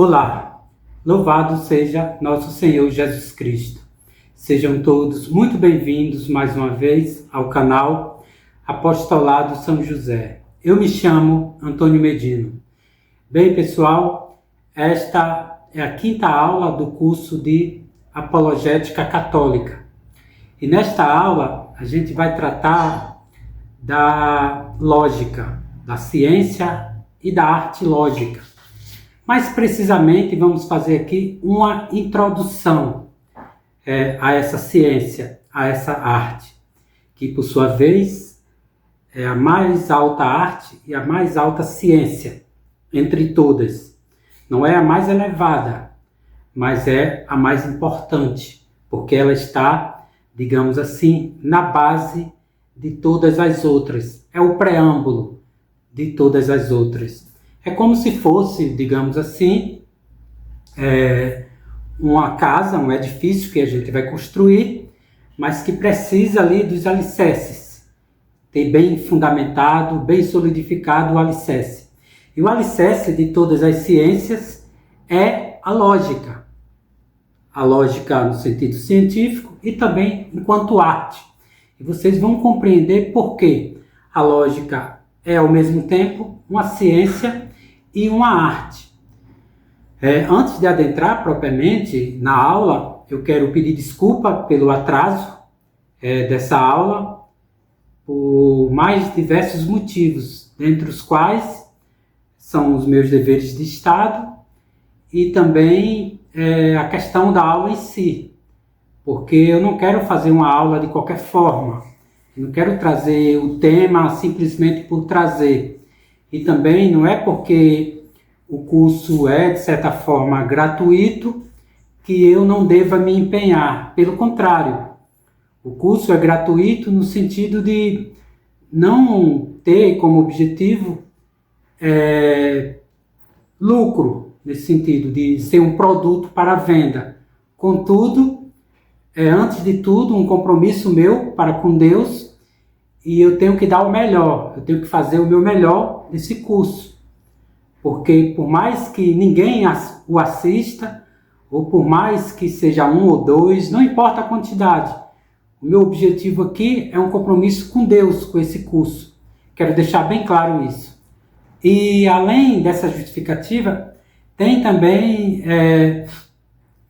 Olá, louvado seja nosso Senhor Jesus Cristo. Sejam todos muito bem-vindos mais uma vez ao canal Apostolado São José. Eu me chamo Antônio Medino. Bem, pessoal, esta é a quinta aula do curso de Apologética Católica. E nesta aula a gente vai tratar da lógica, da ciência e da arte lógica. Mais precisamente, vamos fazer aqui uma introdução a essa ciência, a essa arte, que por sua vez é a mais alta arte e a mais alta ciência entre todas. Não é a mais elevada, mas é a mais importante, porque ela está, digamos assim, na base de todas as outras. É o preâmbulo de todas as outras. É como se fosse, digamos assim, uma casa, um edifício que a gente vai construir, mas que precisa ali dos alicerces. Ter bem fundamentado, bem solidificado o alicerce. E o alicerce de todas as ciências é a lógica. A lógica no sentido científico e também enquanto arte. E vocês vão compreender por que a lógica é ao mesmo tempo uma ciência e uma arte. Antes de adentrar propriamente na aula, eu quero pedir desculpa pelo atraso dessa aula, por mais diversos motivos, dentre os quais são os meus deveres de Estado e também a questão da aula em si, porque eu não quero fazer uma aula de qualquer forma, eu não quero trazer o tema simplesmente por trazer. E também não é porque o curso é, de certa forma, gratuito que eu não deva me empenhar. Pelo contrário, o curso é gratuito no sentido de não ter como objetivo lucro, nesse sentido de ser um produto para venda. Contudo, antes de tudo, um compromisso meu para com Deus, e eu tenho que dar o melhor, eu tenho que fazer o meu melhor nesse curso. Porque por mais que ninguém o assista, ou por mais que seja um ou dois, não importa a quantidade. O meu objetivo aqui é um compromisso com Deus, com esse curso. Quero deixar bem claro isso. E além dessa justificativa, tem também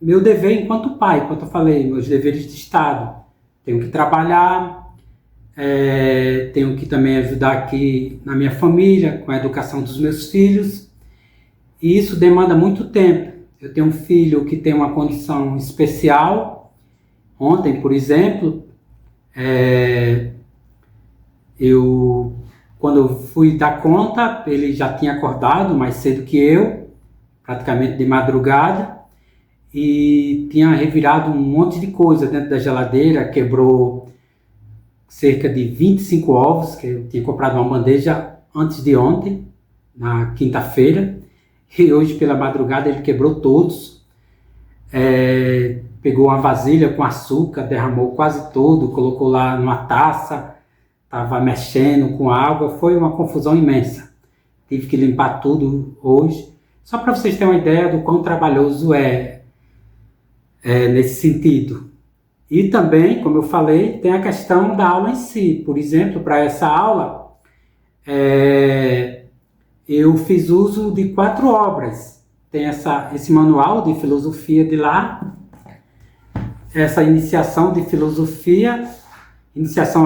meu dever enquanto pai, como eu falei, meus deveres de Estado. Tenho que trabalhar, tenho que também ajudar aqui na minha família, com a educação dos meus filhos, e isso demanda muito tempo. Eu tenho um filho que tem uma condição especial. Ontem, por exemplo, quando eu fui dar conta, ele já tinha acordado mais cedo que eu, praticamente de madrugada, e tinha revirado um monte de coisa dentro da geladeira, quebrou cerca de 25 ovos, que eu tinha comprado uma bandeja antes de ontem, na quinta-feira, e hoje pela madrugada ele quebrou todos. Pegou uma vasilha com açúcar, derramou quase todo, colocou lá numa taça, estava mexendo com água, foi uma confusão imensa. Tive que limpar tudo hoje, só para vocês terem uma ideia do quão trabalhoso nesse sentido. E também, como eu falei, tem a questão da aula em si. Por exemplo, para essa aula, eu fiz uso de 4 obras. Tem esse manual de filosofia de lá, essa iniciação à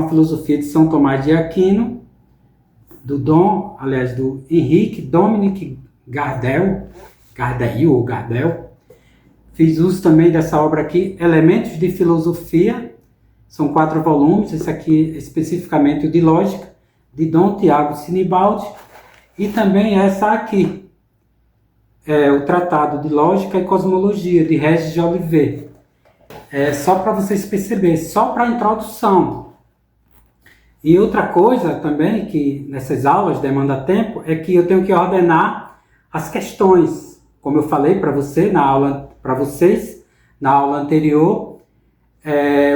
filosofia de São Tomás de Aquino, do Henrique Dominique Gardel. Fiz uso também dessa obra aqui, Elementos de Filosofia, são 4 volumes, esse aqui especificamente o de Lógica, de Dom Tiago Sinibaldi, e também essa aqui, o Tratado de Lógica e Cosmologia, de Regis de Olivet. Só para vocês perceberem, só para a introdução. E outra coisa também, que nessas aulas demanda tempo, é que eu tenho que ordenar as questões. Como eu falei para vocês na aula anterior,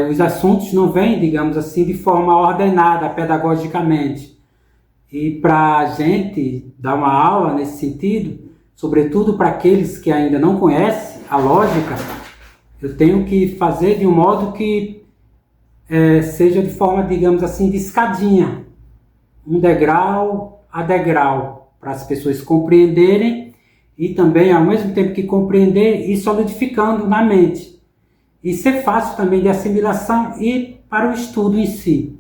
os assuntos não vêm, digamos assim, de forma ordenada, pedagogicamente. E para a gente dar uma aula nesse sentido, sobretudo para aqueles que ainda não conhecem a lógica, eu tenho que fazer de um modo que seja de forma, digamos assim, de escadinha, um degrau a degrau, para as pessoas compreenderem e também, ao mesmo tempo que compreender, ir solidificando na mente. E ser fácil também de assimilação e para o estudo em si.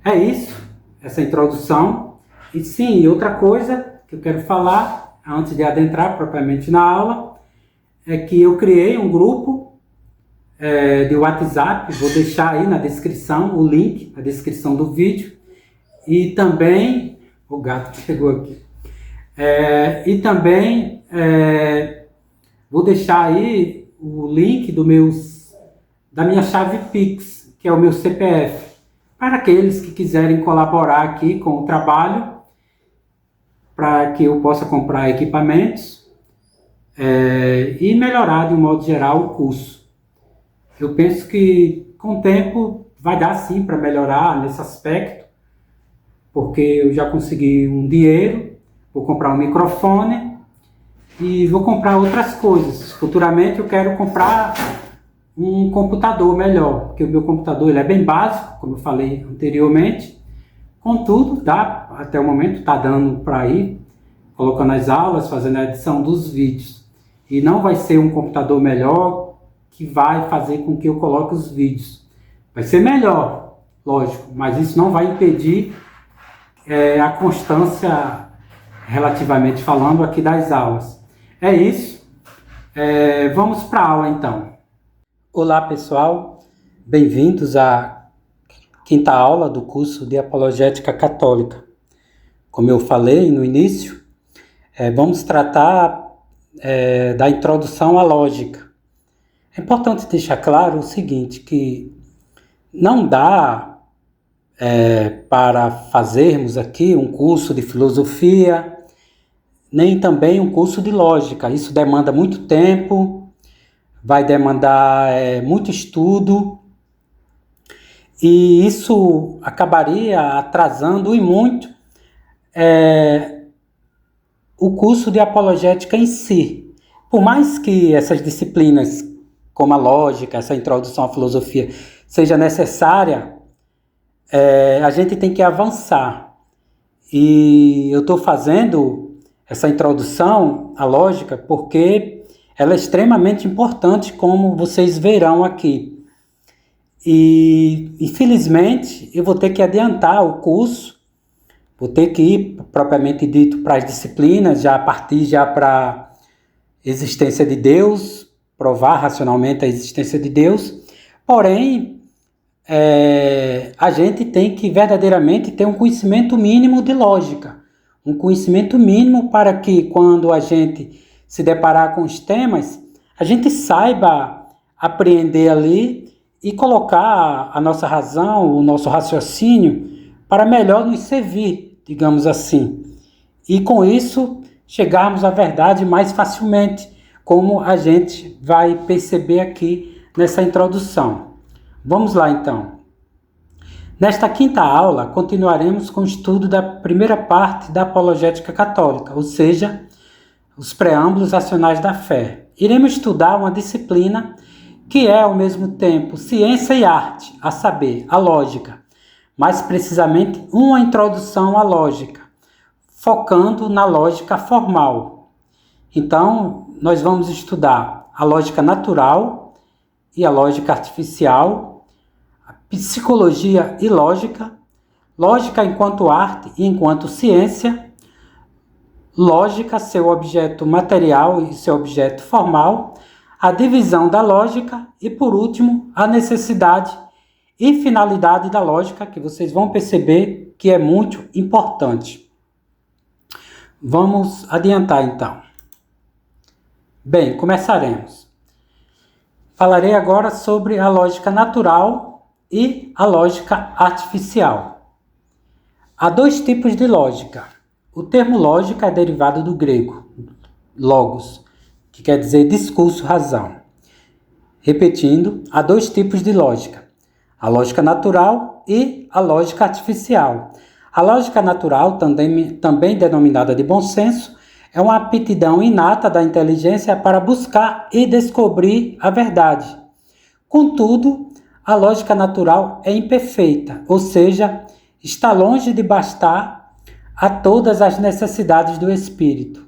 É isso, essa introdução. E sim, outra coisa que eu quero falar, antes de adentrar propriamente na aula, é que eu criei um grupo de WhatsApp, vou deixar aí na descrição o link, na descrição do vídeo, e também, o gato que chegou aqui, e também vou deixar aí o link da minha chave Pix, que é o meu CPF, para aqueles que quiserem colaborar aqui com o trabalho, para que eu possa comprar equipamentos e melhorar de um modo geral o curso. Eu penso que com o tempo vai dar sim para melhorar nesse aspecto, porque eu já consegui um dinheiro, vou comprar um microfone e vou comprar outras coisas. Futuramente eu quero comprar um computador melhor, porque o meu computador ele é bem básico, como eu falei anteriormente. Contudo, até o momento está dando para ir colocando as aulas, fazendo a edição dos vídeos. E não vai ser um computador melhor que vai fazer com que eu coloque os vídeos. Vai ser melhor, lógico, mas isso não vai impedir a constância, relativamente falando, aqui das aulas. É isso. Vamos para a aula, então. Olá, pessoal. Bem-vindos à quinta aula do curso de Apologética Católica. Como eu falei no início, vamos tratar da introdução à lógica. É importante deixar claro o seguinte, que não dá para fazermos aqui um curso de filosofia, nem também um curso de lógica. Isso demanda muito tempo, vai demandar muito estudo, e isso acabaria atrasando e muito o curso de apologética em si. Por mais que essas disciplinas, como a lógica, essa introdução à filosofia, seja necessária, a gente tem que avançar. E eu estou fazendo essa introdução à lógica porque ela é extremamente importante, como vocês verão aqui. E, infelizmente, eu vou ter que adiantar o curso, vou ter que ir, propriamente dito, para as disciplinas, já partir para a existência de Deus, provar racionalmente a existência de Deus. Porém, a gente tem que verdadeiramente ter um conhecimento mínimo de lógica, um conhecimento mínimo para que, quando a gente se deparar com os temas, a gente saiba apreender ali e colocar a nossa razão, o nosso raciocínio, para melhor nos servir, digamos assim. E com isso, chegarmos à verdade mais facilmente, como a gente vai perceber aqui nessa introdução. Vamos lá, então. Nesta quinta aula, continuaremos com o estudo da primeira parte da apologética católica, ou seja, os preâmbulos racionais da fé. Iremos estudar uma disciplina que é, ao mesmo tempo, ciência e arte, a saber, a lógica, mais precisamente uma introdução à lógica, focando na lógica formal. Então, nós vamos estudar a lógica natural e a lógica artificial, a psicologia e lógica, lógica enquanto arte e enquanto ciência, lógica, seu objeto material e seu objeto formal, a divisão da lógica e, por último, a necessidade e finalidade da lógica, que vocês vão perceber que é muito importante. Vamos adiantar, então. Bem, começaremos. Falarei agora sobre a lógica natural e a lógica artificial. Há dois tipos de lógica. O termo lógica é derivado do grego, logos, que quer dizer discurso, razão. Repetindo, há dois tipos de lógica. A lógica natural e a lógica artificial. A lógica natural, também denominada de bom senso, é uma aptidão inata da inteligência para buscar e descobrir a verdade. Contudo, a lógica natural é imperfeita, ou seja, está longe de bastar a todas as necessidades do espírito.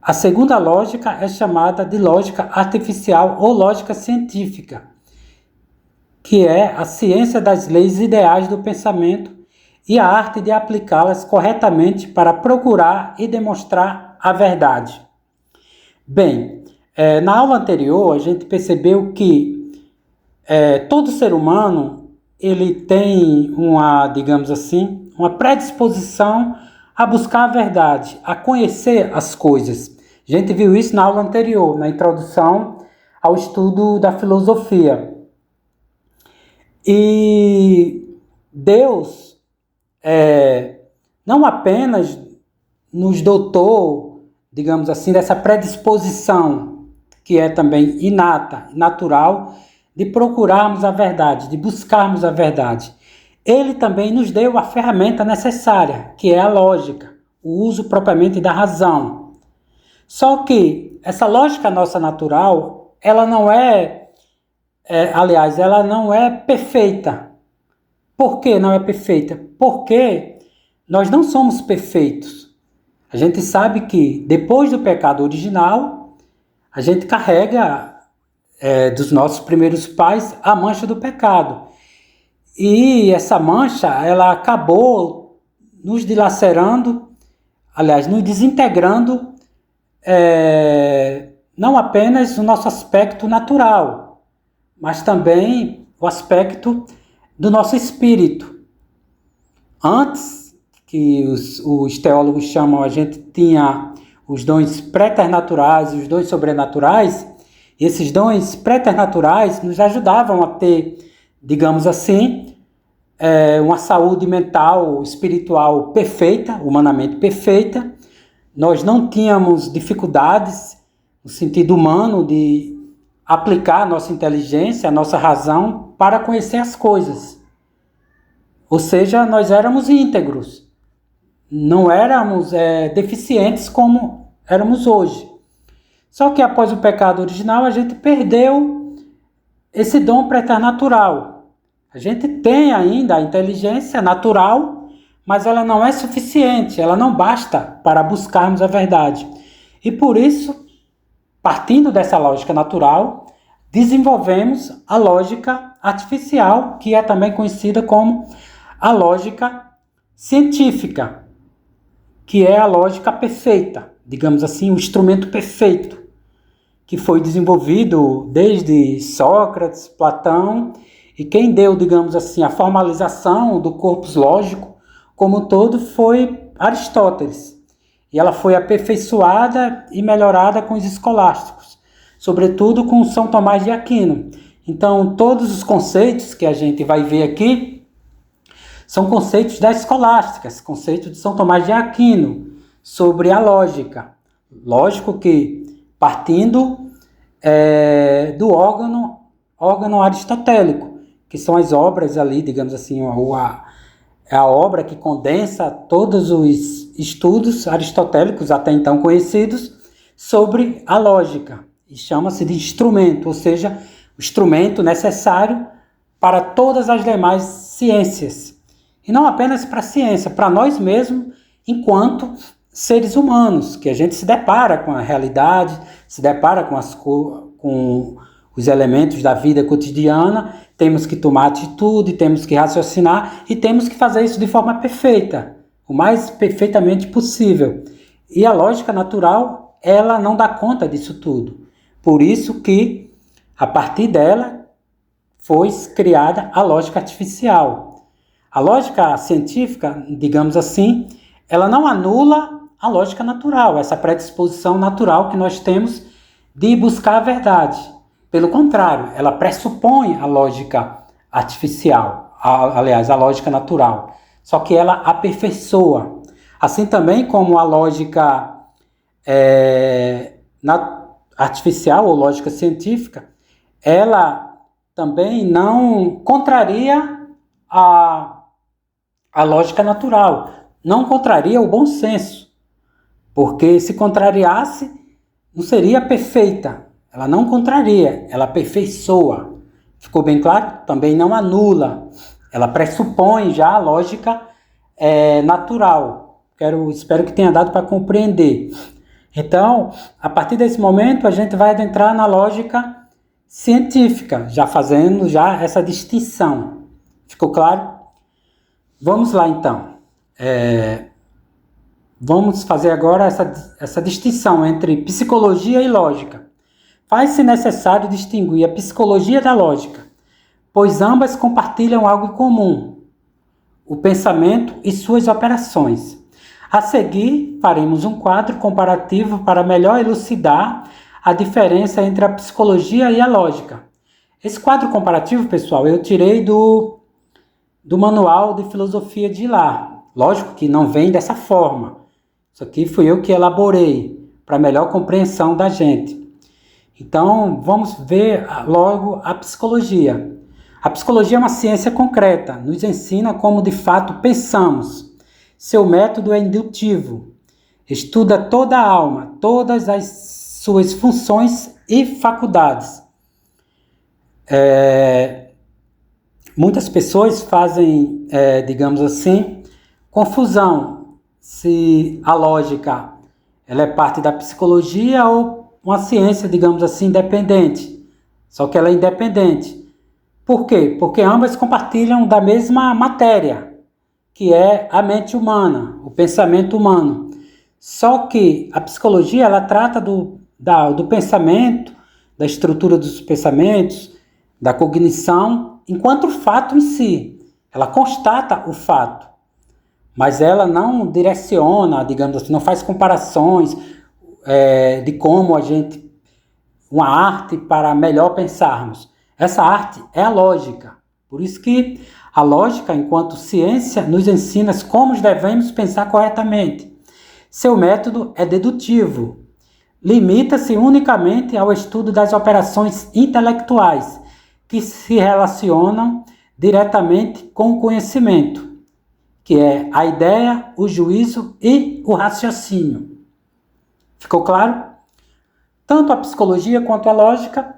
A segunda lógica é chamada de lógica artificial ou lógica científica, que é a ciência das leis ideais do pensamento e a arte de aplicá-las corretamente para procurar e demonstrar a verdade. Bem, na aula anterior a gente percebeu que todo ser humano ele tem digamos assim, uma predisposição a buscar a verdade, a conhecer as coisas. A gente viu isso na aula anterior, na introdução ao estudo da filosofia. E Deus não apenas nos dotou, digamos assim, dessa predisposição, que é também inata, natural, de procurarmos a verdade, de buscarmos a verdade. Ele também nos deu a ferramenta necessária, que é a lógica, o uso propriamente da razão. Só que essa lógica nossa natural, ela não ela não é perfeita. Por que não é perfeita? Porque nós não somos perfeitos. A gente sabe que depois do pecado original, a gente carrega dos nossos primeiros pais a mancha do pecado. E essa mancha, ela acabou nos dilacerando, aliás, nos desintegrando, não apenas o nosso aspecto natural, mas também o aspecto do nosso espírito. Antes, que os teólogos chamam, a gente tinha os dons preternaturais e os dons sobrenaturais, e esses dons preternaturais nos ajudavam a ter, digamos assim, uma saúde mental, espiritual perfeita, humanamente perfeita. Nós não tínhamos dificuldades, no sentido humano, de aplicar a nossa inteligência, a nossa razão, para conhecer as coisas. Ou seja, nós éramos íntegros, não éramos deficientes como éramos hoje. Só que após o pecado original, a gente perdeu esse dom preternatural. A gente tem ainda a inteligência natural, mas ela não é suficiente, ela não basta para buscarmos a verdade. E por isso, partindo dessa lógica natural, desenvolvemos a lógica artificial, que é também conhecida como a lógica científica, que é a lógica perfeita, digamos assim, o instrumento perfeito, que foi desenvolvido desde Sócrates, Platão, e quem deu, digamos assim, a formalização do corpus lógico como um todo foi Aristóteles. E ela foi aperfeiçoada e melhorada com os escolásticos, sobretudo com São Tomás de Aquino. Então, todos os conceitos que a gente vai ver aqui são conceitos da escolástica, conceitos de São Tomás de Aquino sobre a lógica. Lógico que partindo do órgão aristotélico, que são as obras ali, digamos assim, a obra que condensa todos os estudos aristotélicos até então conhecidos sobre a lógica, e chama-se de instrumento, ou seja, o instrumento necessário para todas as demais ciências. E não apenas para a ciência, para nós mesmos, enquanto seres humanos, que a gente se depara com a realidade, se depara com os elementos da vida cotidiana, temos que tomar atitude, temos que raciocinar e temos que fazer isso de forma perfeita, o mais perfeitamente possível. E a lógica natural, ela não dá conta disso tudo. Por isso que, a partir dela, foi criada a lógica artificial. A lógica científica, digamos assim, ela não anula a lógica natural, essa predisposição natural que nós temos de buscar a verdade. Pelo contrário, ela pressupõe a lógica artificial, aliás, a lógica natural, só que ela aperfeiçoa. Assim também como a lógica artificial ou lógica científica, ela também não contraria a lógica natural, não contraria o bom senso. Porque se contrariasse, não seria perfeita. Ela não contraria, ela aperfeiçoa. Ficou bem claro? Também não anula. Ela pressupõe já a lógica natural. Espero que tenha dado para compreender. Então, a partir desse momento, a gente vai adentrar na lógica científica, já fazendo essa distinção. Ficou claro? Vamos lá, então. Vamos fazer agora essa distinção entre psicologia e lógica. Faz-se necessário distinguir a psicologia da lógica, pois ambas compartilham algo em comum, o pensamento e suas operações. A seguir, faremos um quadro comparativo para melhor elucidar a diferença entre a psicologia e a lógica. Esse quadro comparativo, pessoal, eu tirei do manual de filosofia de lá. Lógico que não vem dessa forma. Isso aqui fui eu que elaborei para melhor compreensão da gente. Então, vamos ver logo a psicologia. A psicologia é uma ciência concreta, nos ensina como de fato pensamos. Seu método é indutivo. Estuda toda a alma, todas as suas funções e faculdades. Muitas pessoas fazem, digamos assim, confusão se a lógica ela é parte da psicologia ou uma ciência, digamos assim, independente. Só que ela é independente. Por quê? Porque ambas compartilham da mesma matéria, que é a mente humana, o pensamento humano. Só que a psicologia ela trata do pensamento, da estrutura dos pensamentos, da cognição, enquanto fato em si. Ela constata o fato, mas ela não direciona, digamos assim, não faz comparações de como uma arte para melhor pensarmos. Essa arte é a lógica. Por isso que a lógica, enquanto ciência, nos ensina como devemos pensar corretamente. Seu método é dedutivo. Limita-se unicamente ao estudo das operações intelectuais, que se relacionam diretamente com o conhecimento, que é a ideia, o juízo e o raciocínio. Ficou claro? Tanto a psicologia quanto a lógica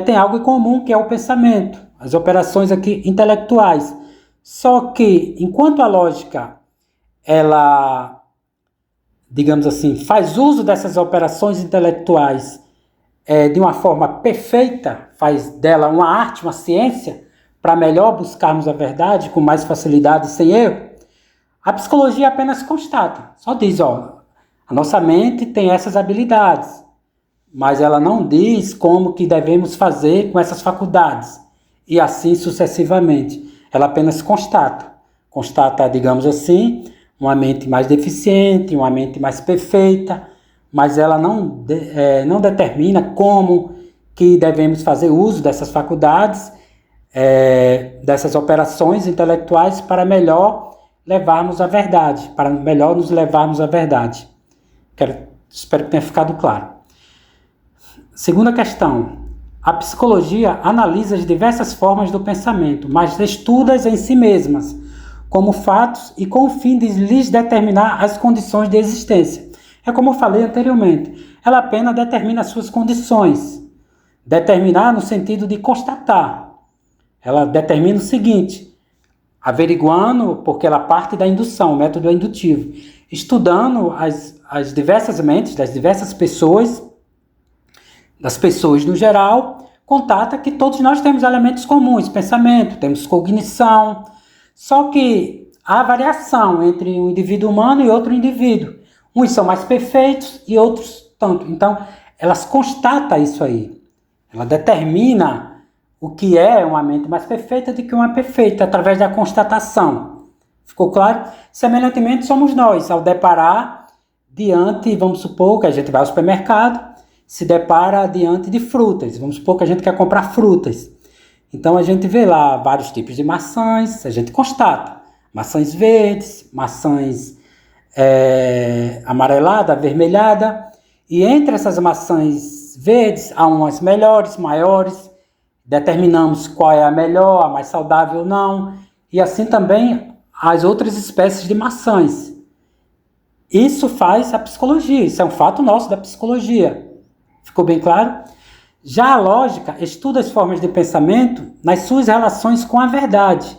tem algo em comum, que é o pensamento, as operações aqui intelectuais. Só que, enquanto a lógica, ela, digamos assim, faz uso dessas operações intelectuais de uma forma perfeita, faz dela uma arte, uma ciência, para melhor buscarmos a verdade com mais facilidade e sem erro, a psicologia apenas constata, só diz, a nossa mente tem essas habilidades, mas ela não diz como que devemos fazer com essas faculdades, e assim sucessivamente. Ela apenas constata, digamos assim, uma mente mais deficiente, uma mente mais perfeita, mas ela não determina como que devemos fazer uso dessas faculdades, dessas operações intelectuais para melhor levarmos à verdade, para melhor nos levarmos à verdade. Espero que tenha ficado claro. Segunda questão. A psicologia analisa as diversas formas do pensamento, mas estuda-as em si mesmas, como fatos e com o fim de lhes determinar as condições de existência. É como eu falei anteriormente, ela apenas determina as suas condições. Determinar no sentido de constatar. Ela determina o seguinte, averiguando, porque ela parte da indução, o método é indutivo, estudando as diversas mentes das diversas pessoas, das pessoas no geral, contata que todos nós temos elementos comuns, pensamento, temos cognição, só que há variação entre um indivíduo humano e outro indivíduo. Uns são mais perfeitos e outros tanto. Então, elas constatam isso aí. Ela determina o que é uma mente mais perfeita do que uma perfeita, através da constatação. Ficou claro? Semelhantemente, somos nós, ao deparar diante, vamos supor que a gente vai ao supermercado, se depara diante de frutas. Vamos supor que a gente quer comprar frutas. Então, a gente vê lá vários tipos de maçãs, a gente constata. Maçãs verdes, maçãs amarelada, avermelhada. E entre essas maçãs verdes, há umas melhores, maiores. Determinamos qual é a melhor, a mais saudável ou não. E assim também as outras espécies de maçãs. Isso faz a psicologia, isso é um fato nosso da psicologia. Ficou bem claro? Já a lógica estuda as formas de pensamento nas suas relações com a verdade.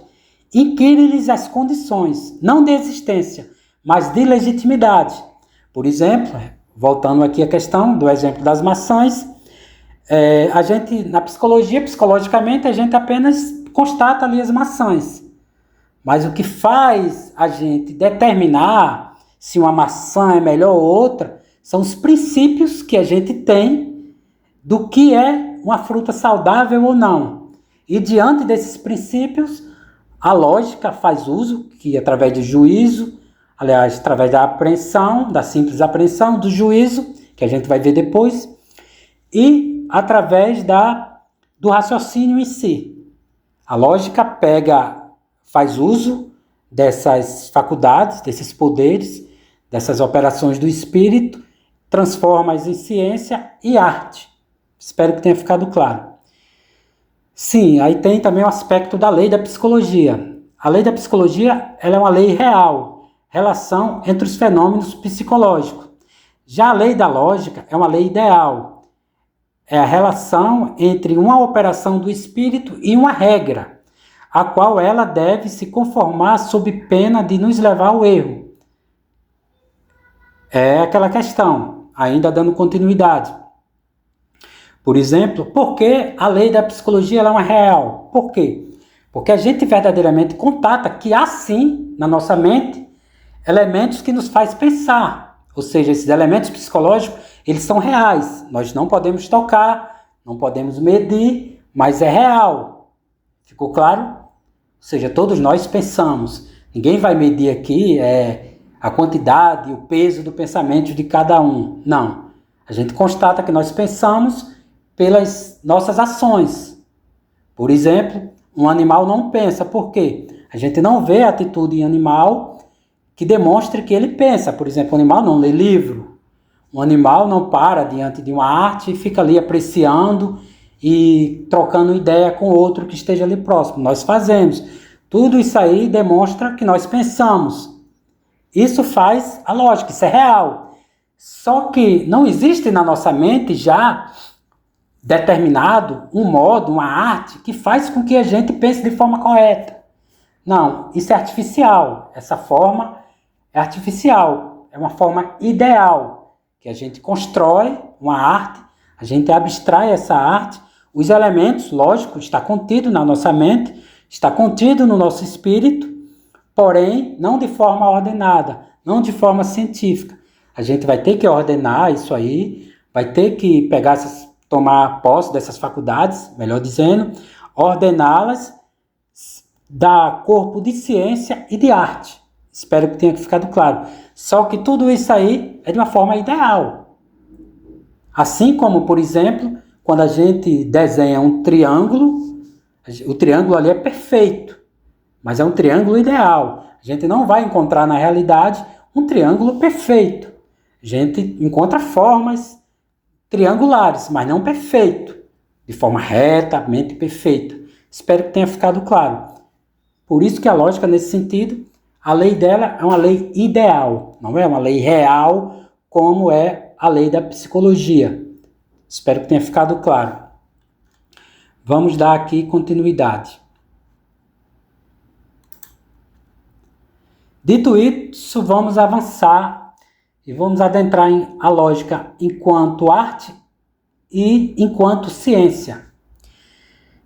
Inquire-lhes as condições, não de existência, mas de legitimidade. Por exemplo, voltando aqui à questão do exemplo das maçãs, a gente, na psicologia, psicologicamente, a gente apenas constata ali as maçãs. Mas o que faz a gente determinar se uma maçã é melhor ou outra são os princípios que a gente tem do que é uma fruta saudável ou não. E diante desses princípios, a lógica faz uso, que através do juízo, aliás, através da apreensão, da simples apreensão, do juízo, que a gente vai ver depois, e através do raciocínio em si. A lógica faz uso dessas faculdades, desses poderes, dessas operações do espírito, transforma-as em ciência e arte. Espero que tenha ficado claro. Sim, aí tem também o aspecto da lei da psicologia. A lei da psicologia ela é uma lei real, relação entre os fenômenos psicológicos. Já a lei da lógica é uma lei ideal, é a relação entre uma operação do espírito e uma regra, a qual ela deve se conformar sob pena de nos levar ao erro. É aquela questão, ainda dando continuidade. Por exemplo, por que a lei da psicologia ela é uma real? Por quê? Porque a gente verdadeiramente contata que há sim, na nossa mente, elementos que nos faz pensar. Ou seja, esses elementos psicológicos, eles são reais. Nós não podemos tocar, não podemos medir, mas é real. Ficou claro? Ou seja, todos nós pensamos. Ninguém vai medir aqui a quantidade, o peso do pensamento de cada um. Não. A gente constata que nós pensamos pelas nossas ações. Por exemplo, um animal não pensa. Por quê? A gente não vê a atitude em animal que demonstre que ele pensa. Por exemplo, um animal não lê livro. Um animal não para diante de uma arte e fica ali apreciando e trocando ideia com outro que esteja ali próximo. Nós fazemos. Tudo isso aí demonstra que nós pensamos. Isso faz a lógica, isso é real. Só que não existe na nossa mente já determinado um modo, uma arte que faz com que a gente pense de forma correta. Não, isso é artificial. Essa forma é artificial. É uma forma ideal, que a gente constrói uma arte, a gente abstrai essa arte, os elementos, lógico, está contido na nossa mente, está contido no nosso espírito, porém, não de forma ordenada, não de forma científica. A gente vai ter que ordenar isso aí, vai ter que tomar posse dessas faculdades, melhor dizendo, ordená-las, dar corpo de ciência e de arte. Espero que tenha ficado claro. Só que tudo isso aí é de uma forma ideal. Assim como, por exemplo, quando a gente desenha um triângulo, o triângulo ali é perfeito, mas é um triângulo ideal. A gente não vai encontrar na realidade um triângulo perfeito. A gente encontra formas triangulares, mas não perfeito, de forma retamente perfeita. Espero que tenha ficado claro. Por isso que a lógica, nesse sentido, a lei dela é uma lei ideal, não é uma lei real, como é a lei da psicologia. Espero que tenha ficado claro. Vamos dar aqui continuidade. Dito isso, vamos avançar e vamos adentrar a lógica enquanto arte e enquanto ciência.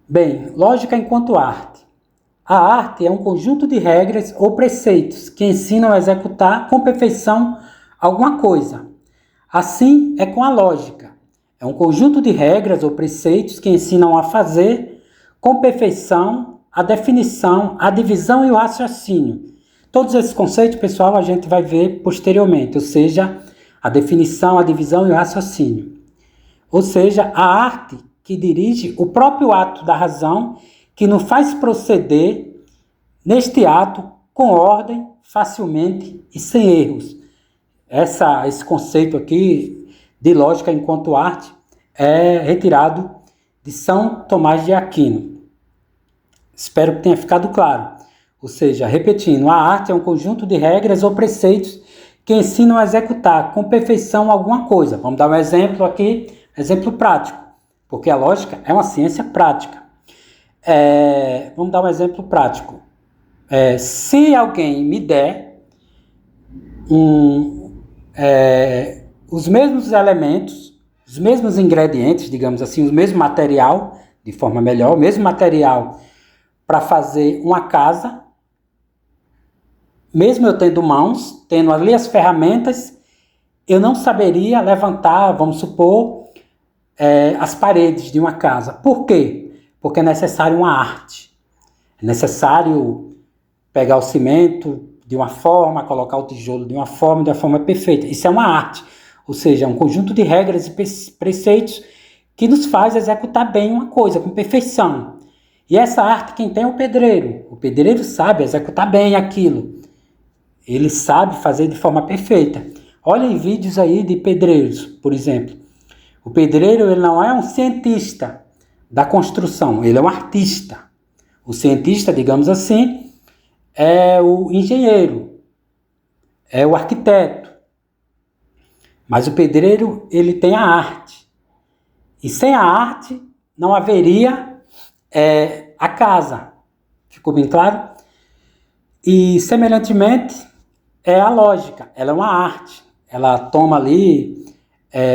Bem, lógica enquanto arte. A arte é um conjunto de regras ou preceitos que ensinam a executar com perfeição alguma coisa. Assim é com a lógica. É um conjunto de regras ou preceitos que ensinam a fazer com perfeição a definição, a divisão e o raciocínio. Todos esses conceitos, pessoal, a gente vai ver posteriormente, ou seja, a definição, a divisão e o raciocínio. Ou seja, a arte que dirige o próprio ato da razão, que nos faz proceder neste ato com ordem, facilmente e sem erros. Esse conceito aqui de lógica enquanto arte é retirado de São Tomás de Aquino. Espero que tenha ficado claro. Ou seja, repetindo, a arte é um conjunto de regras ou preceitos que ensinam a executar com perfeição alguma coisa. Vamos dar um exemplo aqui, exemplo prático, porque a lógica é uma ciência prática. Vamos dar um exemplo prático. Se alguém me der os mesmos elementos, os mesmos ingredientes, digamos assim, o mesmo material, de forma melhor, o mesmo material para fazer uma casa, mesmo eu tendo mãos, tendo ali as ferramentas, eu não saberia levantar, vamos supor, as paredes de uma casa. Por quê? Porque é necessário uma arte. É necessário pegar o cimento de uma forma, colocar o tijolo de uma forma perfeita. Isso é uma arte, ou seja, é um conjunto de regras e preceitos que nos faz executar bem uma coisa, com perfeição. E essa arte quem tem é o pedreiro. O pedreiro sabe executar bem aquilo. Ele sabe fazer de forma perfeita. Olhem vídeos aí de pedreiros, por exemplo. O pedreiro ele não é um cientista da construção, ele é um artista. O cientista, digamos assim, é o engenheiro, é o arquiteto. Mas o pedreiro, ele tem a arte. E sem a arte, não haveria a casa. Ficou bem claro? E, semelhantemente, é a lógica. Ela é uma arte. Ela toma ali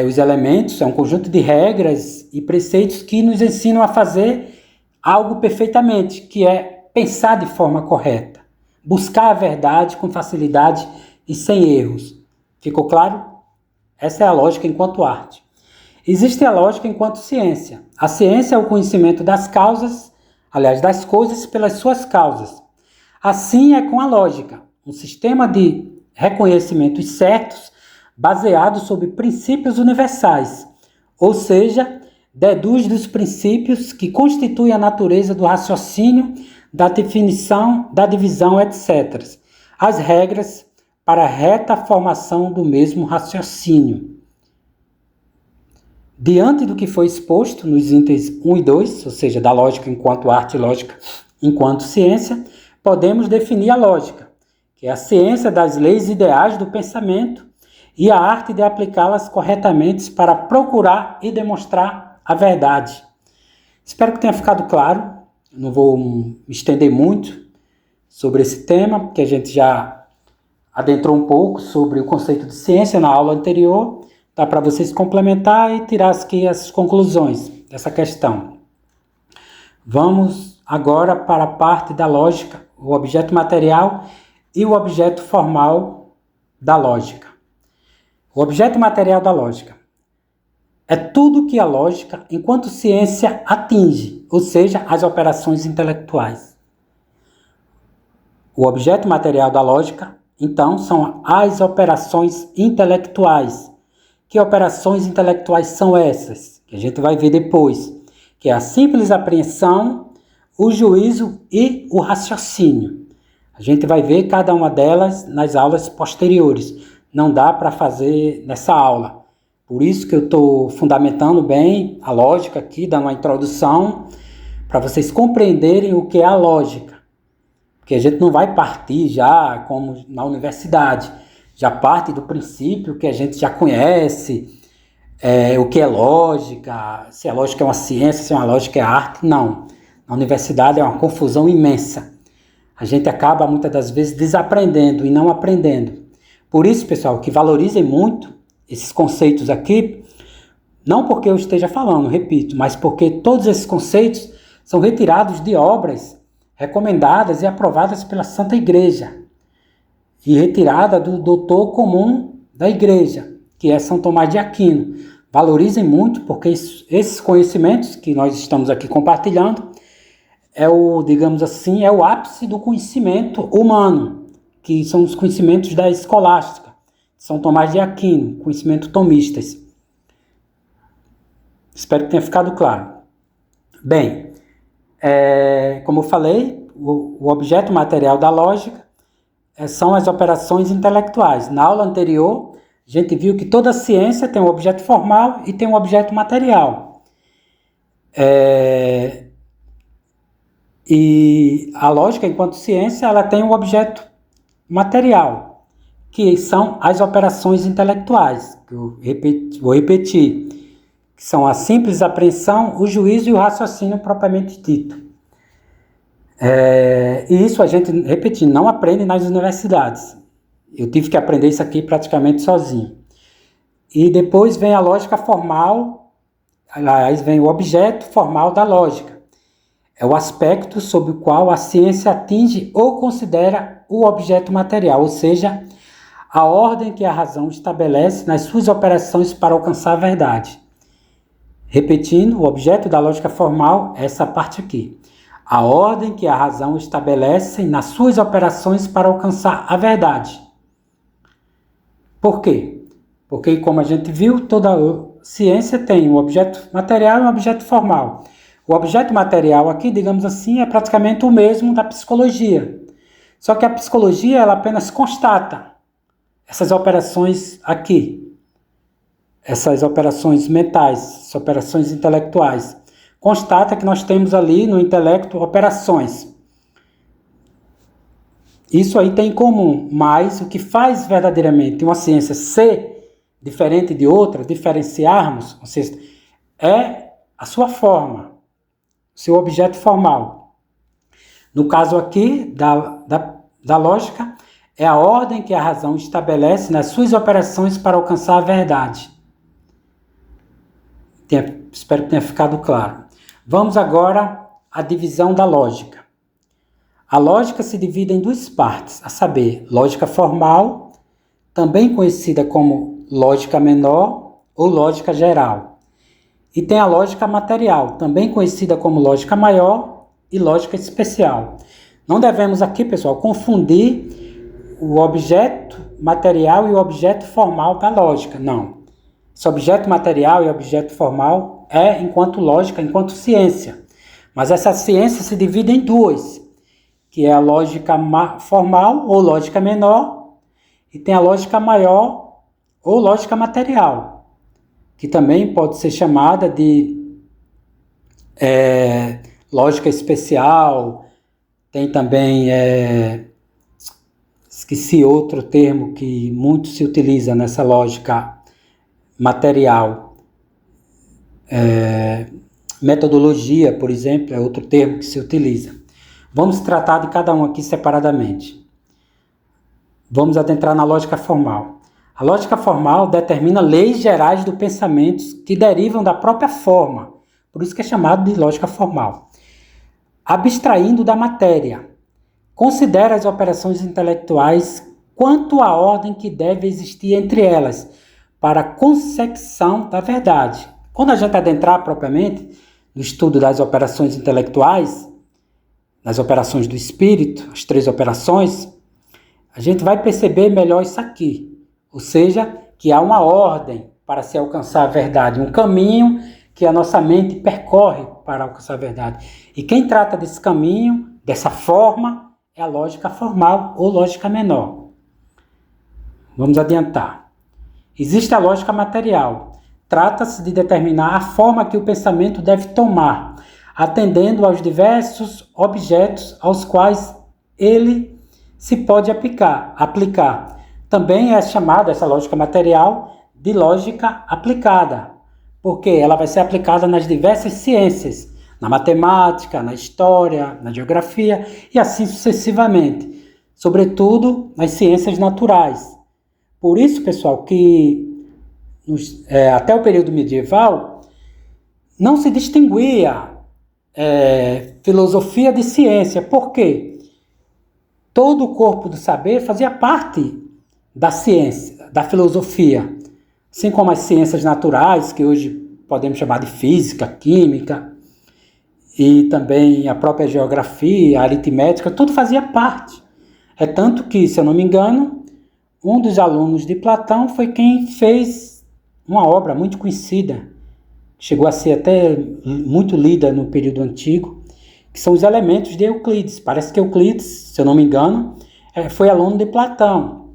os elementos, é um conjunto de regras e preceitos que nos ensinam a fazer algo perfeitamente, que é pensar de forma correta, buscar a verdade com facilidade e sem erros. Ficou claro? Essa é a lógica enquanto arte. Existe a lógica enquanto ciência. A ciência é o conhecimento das causas, aliás, das coisas pelas suas causas. Assim é com a lógica, um sistema de reconhecimentos certos baseado sobre princípios universais, ou seja, deduz dos princípios que constituem a natureza do raciocínio, da definição, da divisão, etc. As regras para a reta formação do mesmo raciocínio. Diante do que foi exposto nos itens 1 e 2, ou seja, da lógica enquanto arte e lógica enquanto ciência, podemos definir a lógica, que é a ciência das leis ideais do pensamento e a arte de aplicá-las corretamente para procurar e demonstrar a verdade. Espero que tenha ficado claro. Não vou me estender muito sobre esse tema, porque a gente já adentrou um pouco sobre o conceito de ciência na aula anterior. Dá para vocês complementar e tirar aqui as conclusões dessa questão. Vamos agora para a parte da lógica, o objeto material e o objeto formal da lógica. O objeto material da lógica é tudo que a lógica, enquanto ciência, atinge, ou seja, as operações intelectuais. O objeto material da lógica, então, são as operações intelectuais. Que operações intelectuais são essas? Que a gente vai ver depois. Que é a simples apreensão, o juízo e o raciocínio. A gente vai ver cada uma delas nas aulas posteriores. Não dá para fazer nessa aula. Por isso que eu estou fundamentando bem a lógica aqui, dando uma introdução, para vocês compreenderem o que é a lógica. Porque a gente não vai partir já como na universidade. Já parte do princípio que a gente já conhece, o que é lógica, se a lógica é uma ciência, se a lógica é arte. Não. Na universidade é uma confusão imensa. A gente acaba muitas das vezes desaprendendo e não aprendendo. Por isso, pessoal, que valorizem muito esses conceitos aqui, não porque eu esteja falando, repito, mas porque todos esses conceitos são retirados de obras recomendadas e aprovadas pela Santa Igreja e retirada do doutor comum da Igreja, que é São Tomás de Aquino. Valorizem muito, porque esses conhecimentos que nós estamos aqui compartilhando digamos assim, é o ápice do conhecimento humano, que são os conhecimentos da escolástica, São Tomás de Aquino, conhecimento tomistas. Espero que tenha ficado claro. Bem, como eu falei, o objeto material da lógica são as operações intelectuais. Na aula anterior, a gente viu que toda ciência tem um objeto formal e tem um objeto material. E a lógica, enquanto ciência, ela tem um objeto material, que são as operações intelectuais, que eu vou repetir, que são a simples apreensão, o juízo e o raciocínio propriamente dito. E isso a gente, repetindo, não aprende nas universidades. Eu tive que aprender isso aqui praticamente sozinho. E depois vem a lógica formal, aliás, vem o objeto formal da lógica. É o aspecto sob o qual a ciência atinge ou considera o objeto material, ou seja, a ordem que a razão estabelece nas suas operações para alcançar a verdade. Repetindo, o objeto da lógica formal é essa parte aqui. A ordem que a razão estabelece nas suas operações para alcançar a verdade. Por quê? Porque, como a gente viu, toda ciência tem um objeto material e um objeto formal. O objeto material aqui, digamos assim, é praticamente o mesmo da psicologia. Só que a psicologia, ela apenas constata essas operações aqui, essas operações mentais, essas operações intelectuais. Constata que nós temos ali no intelecto operações. Isso aí tem em comum, mas o que faz verdadeiramente uma ciência ser diferente de outra, diferenciarmos, ou seja, é a sua forma, seu objeto formal. No caso aqui da lógica, é a ordem que a razão estabelece nas suas operações para alcançar a verdade. Espero que tenha ficado claro. Vamos agora à divisão da lógica. A lógica se divide em duas partes, a saber, lógica formal, também conhecida como lógica menor ou lógica geral. E tem a lógica material, também conhecida como lógica maior e lógica especial. Não devemos aqui, pessoal, confundir o objeto material e o objeto formal da lógica, não. Esse objeto material e objeto formal é enquanto lógica, enquanto ciência. Mas essa ciência se divide em duas, que é a lógica formal ou lógica menor, e tem a lógica maior ou lógica material, que também pode ser chamada de lógica especial. Tem também, esqueci outro termo que muito se utiliza nessa lógica material. Metodologia, por exemplo, é outro termo que se utiliza. Vamos tratar de cada um aqui separadamente. Vamos adentrar na lógica formal. A lógica formal determina leis gerais do pensamento que derivam da própria forma, por isso que é chamado de lógica formal. Abstraindo da matéria, considera as operações intelectuais quanto à ordem que deve existir entre elas, para a consecução da verdade. Quando a gente adentrar propriamente no estudo das operações intelectuais, nas operações do espírito, as 3 operações, a gente vai perceber melhor isso aqui. Ou seja, que há uma ordem para se alcançar a verdade, um caminho que a nossa mente percorre para alcançar a verdade. E quem trata desse caminho, dessa forma, é a lógica formal ou lógica menor. Vamos adiantar. Existe a lógica material. Trata-se de determinar a forma que o pensamento deve tomar, atendendo aos diversos objetos aos quais ele se pode aplicar. Também é chamada essa lógica material de lógica aplicada, porque ela vai ser aplicada nas diversas ciências, na matemática, na história, na geografia e assim sucessivamente, sobretudo nas ciências naturais. Por isso, pessoal, que até o período medieval não se distinguia filosofia de ciência. Por quê? Todo o corpo do saber fazia parte da ciência, da filosofia. Assim como as ciências naturais, que hoje podemos chamar de física, química, e também a própria geografia, a aritmética, tudo fazia parte. É tanto que, se eu não me engano, um dos alunos de Platão foi quem fez uma obra muito conhecida, chegou a ser até muito lida no período antigo, que são os elementos de Euclides. Parece que Euclides, se eu não me engano, foi aluno de Platão.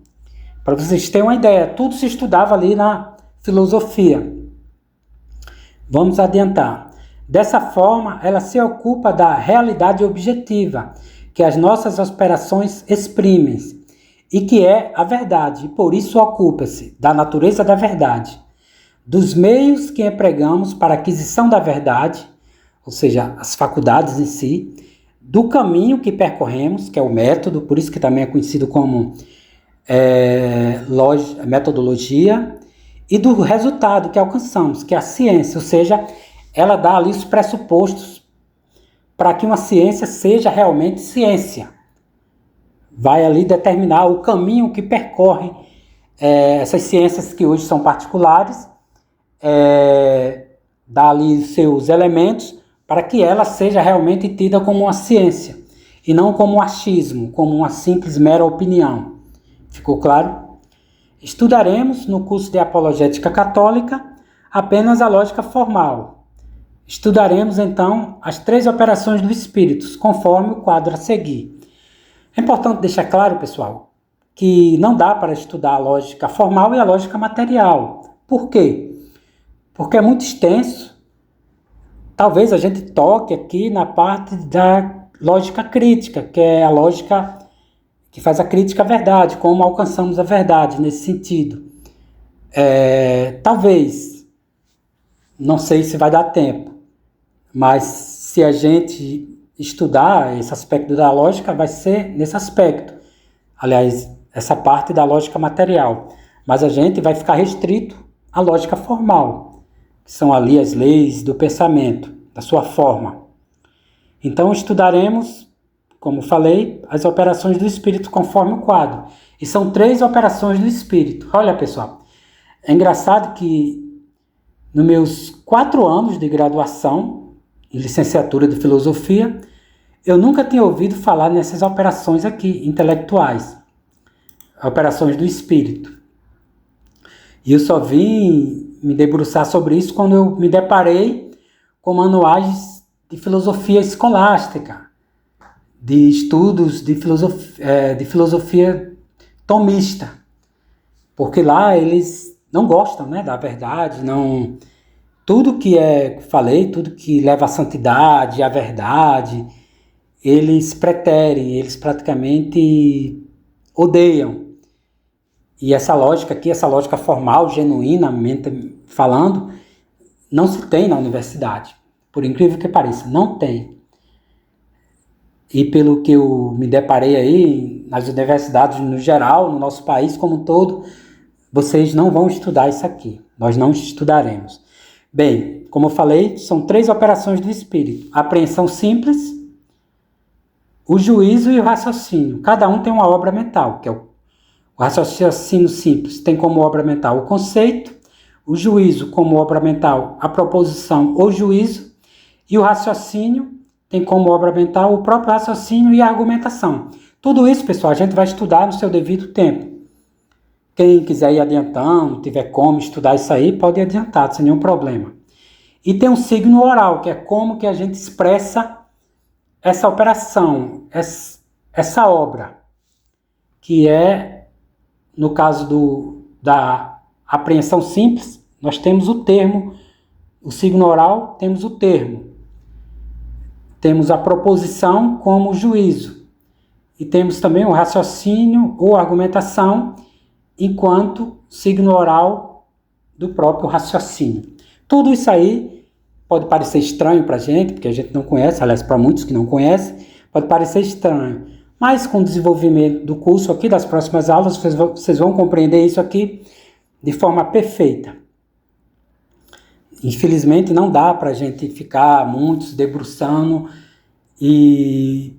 Para vocês terem uma ideia, tudo se estudava ali na filosofia. Vamos adiantar. Dessa forma, ela se ocupa da realidade objetiva, que as nossas operações exprimem, e que é a verdade, e por isso ocupa-se da natureza da verdade, dos meios que empregamos para a aquisição da verdade, ou seja, as faculdades em si, do caminho que percorremos, que é o método, por isso que também é conhecido como metodologia, e do resultado que alcançamos, que é a ciência, ou seja, ela dá ali os pressupostos para que uma ciência seja realmente ciência. Vai ali determinar o caminho que percorre essas ciências que hoje são particulares, dá ali os seus elementos para que ela seja realmente tida como uma ciência e não como um achismo, como uma simples mera opinião. Ficou claro? Estudaremos no curso de Apologética Católica apenas a lógica formal. Estudaremos então as 3 operações do espírito, conforme o quadro a seguir. É importante deixar claro, pessoal, que não dá para estudar a lógica formal e a lógica material. Por quê? Porque é muito extenso. Talvez a gente toque aqui na parte da lógica crítica, que é a lógica que faz a crítica à verdade, como alcançamos a verdade nesse sentido. Talvez, não sei se vai dar tempo, mas se a gente estudar esse aspecto da lógica, vai ser nesse aspecto. Aliás, essa parte da lógica material. Mas a gente vai ficar restrito à lógica formal, que são ali as leis do pensamento, da sua forma. Então estudaremos, como falei, as operações do espírito conforme o quadro. E são 3 operações do espírito. Olha, pessoal, é engraçado que nos meus 4 anos de graduação, em licenciatura de filosofia, eu nunca tinha ouvido falar nessas operações aqui, intelectuais. Operações do espírito. E eu só vim me debruçar sobre isso quando eu me deparei com manuais de filosofia escolástica, de estudos de filosofia tomista, porque lá eles não gostam, né, da verdade, não, tudo que falei, tudo que leva à santidade, à verdade, eles preterem, eles praticamente odeiam. E essa lógica aqui, essa lógica formal, genuinamente falando, não se tem na universidade. Por incrível que pareça, não tem. E pelo que eu me deparei aí, nas universidades no geral, no nosso país como um todo, vocês não vão estudar isso aqui. Nós não estudaremos. Bem, como eu falei, são 3 operações do espírito. A apreensão simples, o juízo e o raciocínio. Cada um tem uma obra mental, que é o raciocínio simples tem como obra mental o conceito, o juízo como obra mental a proposição ou juízo, e o raciocínio tem como obra mental o próprio raciocínio e a argumentação. Tudo isso, pessoal, a gente vai estudar no seu devido tempo. Quem quiser ir adiantando, tiver como estudar isso aí, pode ir adiantado, sem nenhum problema. E tem um signo oral, que é como que a gente expressa essa operação, essa obra, que é, no caso da apreensão simples, nós temos o termo, o signo oral, temos o termo. Temos a proposição como juízo. E temos também o raciocínio ou argumentação, enquanto signo oral do próprio raciocínio. Tudo isso aí pode parecer estranho para a gente, porque a gente não conhece, aliás, para muitos que não conhecem, pode parecer estranho. Mas com o desenvolvimento do curso aqui, das próximas aulas, vocês vão compreender isso aqui de forma perfeita. Infelizmente não dá para a gente ficar muitos debruçando e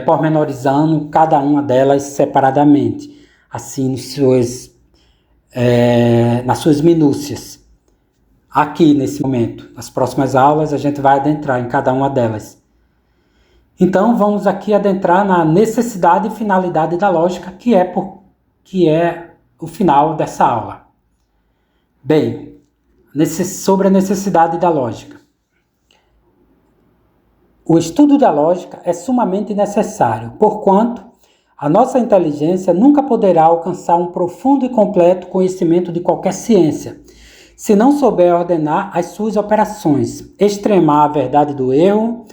pormenorizando cada uma delas separadamente, assim nas suas minúcias. Aqui nesse momento, nas próximas aulas, a gente vai adentrar em cada uma delas. Então vamos aqui adentrar na necessidade e finalidade da lógica, que é o final dessa aula. Bem, sobre a necessidade da lógica. O estudo da lógica é sumamente necessário, porquanto a nossa inteligência nunca poderá alcançar um profundo e completo conhecimento de qualquer ciência, se não souber ordenar as suas operações, extremar a verdade do erro,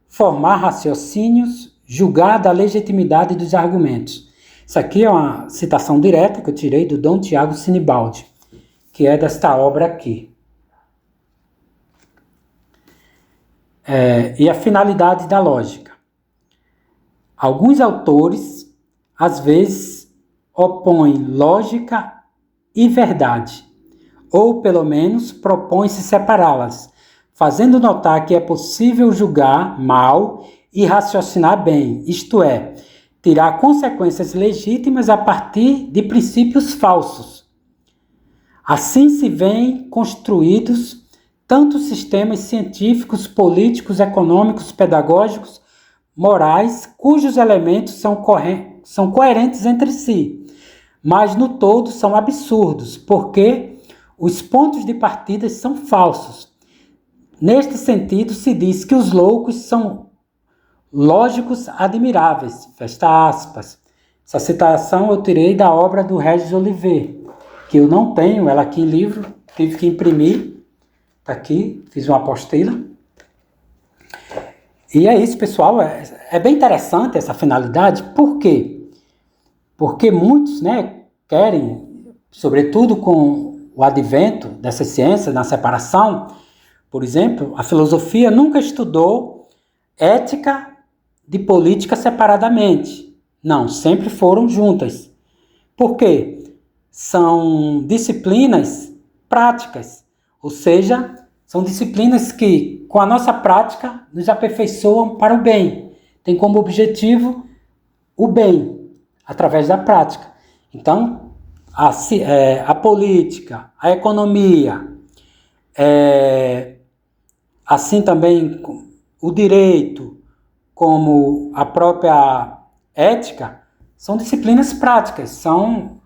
formar raciocínios, julgar da legitimidade dos argumentos. Isso aqui é uma citação direta que eu tirei do Dom Tiago Sinibaldi, que é desta obra aqui. E a finalidade da lógica. Alguns autores, às vezes, opõem lógica e verdade, ou pelo menos propõem-se separá-las, fazendo notar que é possível julgar mal e raciocinar bem, isto é, tirar consequências legítimas a partir de princípios falsos. Assim se veem construídos tantos sistemas científicos, políticos, econômicos, pedagógicos, morais, cujos elementos são coerentes entre si, mas no todo são absurdos, porque os pontos de partida são falsos. Neste sentido, se diz que os loucos são lógicos admiráveis. Fecha aspas. Essa citação eu tirei da obra do Regis Olivet, que eu não tenho ela aqui em livro, tive que imprimir. Está aqui, fiz uma apostila. E é isso, pessoal. É bem interessante essa finalidade. Por quê? Porque muitos, querem, sobretudo com o advento dessa ciência, na separação, por exemplo, a filosofia nunca estudou ética de política separadamente. Não, sempre foram juntas. Por quê? São disciplinas práticas, ou seja, são disciplinas que, com a nossa prática, nos aperfeiçoam para o bem. Tem como objetivo o bem, através da prática. Então, a política, a economia, assim também o direito, como a própria ética, são disciplinas práticas, são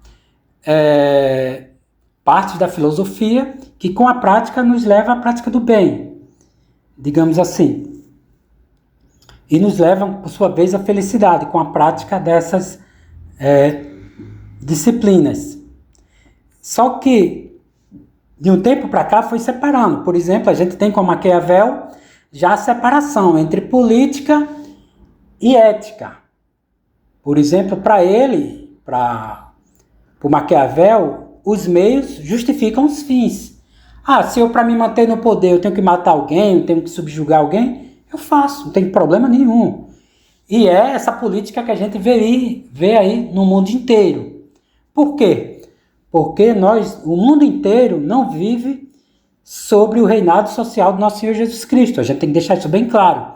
partes da filosofia que com a prática nos leva à prática do bem, digamos assim. E nos levam, por sua vez, à felicidade com a prática dessas disciplinas. Só que, de um tempo para cá, foi separando. Por exemplo, a gente tem com Maquiavel já a separação entre política e ética. Por exemplo, para ele, para o Maquiavel, os meios justificam os fins. Se eu, para me manter no poder, eu tenho que matar alguém, eu tenho que subjugar alguém, eu faço, não tem problema nenhum. E é essa política que a gente vê aí no mundo inteiro. Por quê? Porque o mundo inteiro não vive sobre o reinado social do nosso Senhor Jesus Cristo. A gente tem que deixar isso bem claro.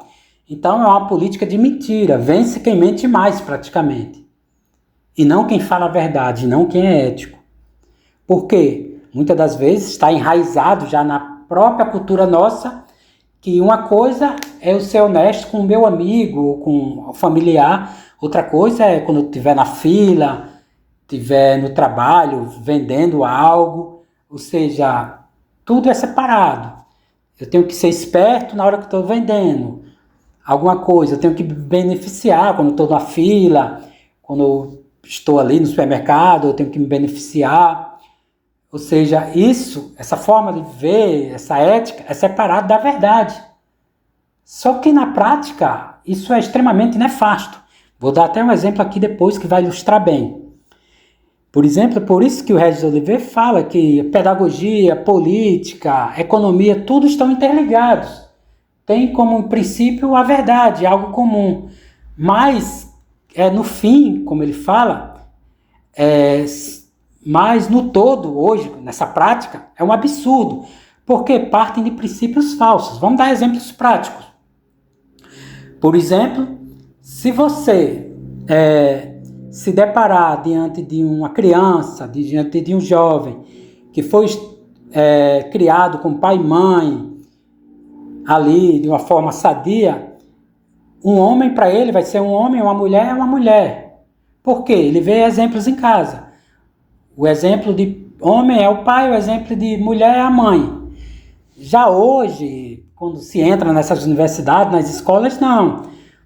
Então é uma política de mentira. Vence quem mente mais, praticamente. E não quem fala a verdade, não quem é ético. Por quê? Muitas das vezes está enraizado já na própria cultura nossa que uma coisa é eu ser honesto com o meu amigo, com o familiar. Outra coisa é quando eu estiver na fila, estiver no trabalho, vendendo algo. Ou seja, tudo é separado. Eu tenho que ser esperto na hora que estou vendendo alguma coisa. Eu tenho que me beneficiar quando estou na fila, quando eu estou ali no supermercado, eu tenho que me beneficiar. Ou seja, essa forma de ver, essa ética, é separada da verdade. Só que na prática, isso é extremamente nefasto. Vou dar até um exemplo aqui depois que vai ilustrar bem. Por exemplo, por isso que o Regis Olivet fala que pedagogia, política, economia, tudo estão interligados. Tem como princípio a verdade, algo comum. Mas, no fim, como ele fala, mas no todo, hoje, nessa prática, é um absurdo, porque partem de princípios falsos. Vamos dar exemplos práticos. Por exemplo, se você se deparar diante de uma criança, diante de um jovem, que foi criado com pai e mãe, ali de uma forma sadia, um homem para ele vai ser um homem, uma mulher é uma mulher. Por quê? Ele vê exemplos em casa. O exemplo de homem é o pai, o exemplo de mulher é a mãe. Já hoje, quando se entra nessas universidades, nas escolas, não.